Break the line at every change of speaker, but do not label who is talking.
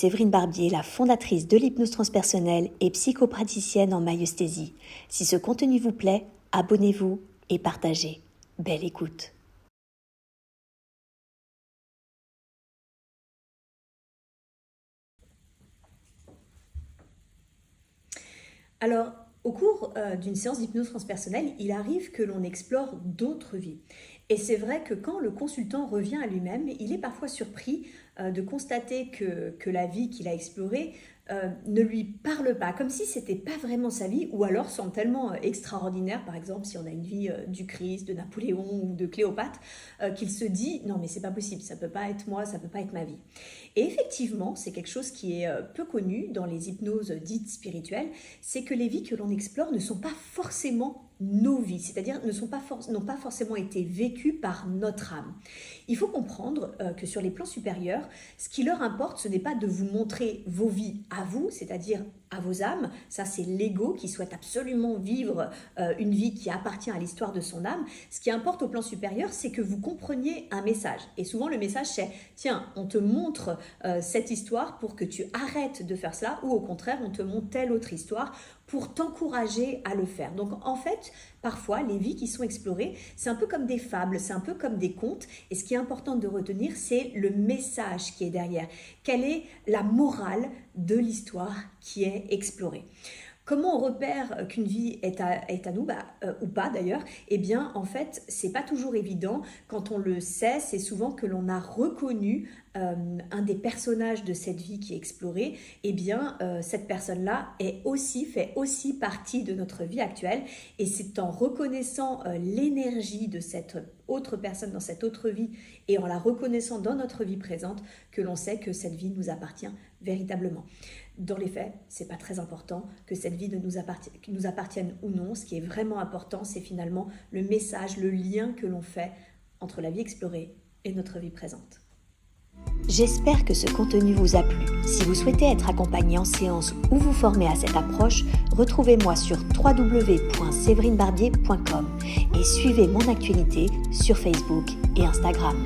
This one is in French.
Séverine Barbier, la fondatrice de l'hypnose transpersonnelle et psychopraticienne en maïeusthésie. Si ce contenu vous plaît, abonnez-vous et partagez. Belle écoute. Alors, au cours d'une séance d'hypnose transpersonnelle, il arrive que l'on explore d'autres vies. Et c'est vrai que quand le consultant revient à lui-même, il est parfois surpris de constater que la vie qu'il a explorée ne lui parle pas, comme si c'était pas vraiment sa vie, ou alors semble tellement extraordinaire, par exemple si on a une vie du Christ, de Napoléon ou de Cléopâtre, qu'il se dit non mais c'est pas possible, ça peut pas être moi, ça peut pas être ma vie. Et effectivement, c'est quelque chose qui est peu connu dans les hypnoses dites spirituelles, c'est que les vies que l'on explore ne sont pas forcément nos vies, c'est-à-dire n'ont pas forcément été vécues par notre âme. Il faut comprendre que sur les plans supérieurs, ce qui leur importe, ce n'est pas de vous montrer vos vies à vous, c'est-à-dire à vos âmes. Ça, c'est l'ego qui souhaite absolument vivre une vie qui appartient à l'histoire de son âme. Ce qui importe au plan supérieur, c'est que vous compreniez un message. Et souvent, le message, c'est « Tiens, on te montre cette histoire pour que tu arrêtes de faire cela » ou au contraire, on te montre telle autre histoire pour t'encourager à le faire. Donc en fait, parfois, les vies qui sont explorées, c'est un peu comme des fables, c'est un peu comme des contes. Et ce qui est important de retenir, c'est le message qui est derrière. Quelle est la morale de l'histoire qui est explorée? Comment on repère qu'une vie est à nous, ou pas d'ailleurs? Eh bien, en fait, c'est pas toujours évident. Quand on le sait, c'est souvent que l'on a reconnu un des personnages de cette vie qui est explorée. Eh bien, cette personne-là fait aussi partie de notre vie actuelle. Et c'est en reconnaissant l'énergie de cette autre personne dans cette autre vie et en la reconnaissant dans notre vie présente que l'on sait que cette vie nous appartient véritablement. Dans les faits, c'est pas très important que cette vie nous appartienne ou non. Ce qui est vraiment important, c'est finalement le message, le lien que l'on fait entre la vie explorée et notre vie présente. J'espère que ce contenu vous a plu. Si vous souhaitez être accompagné en séance ou vous former à cette approche, retrouvez-moi sur www.severinebarbier.com et suivez mon actualité sur Facebook et Instagram.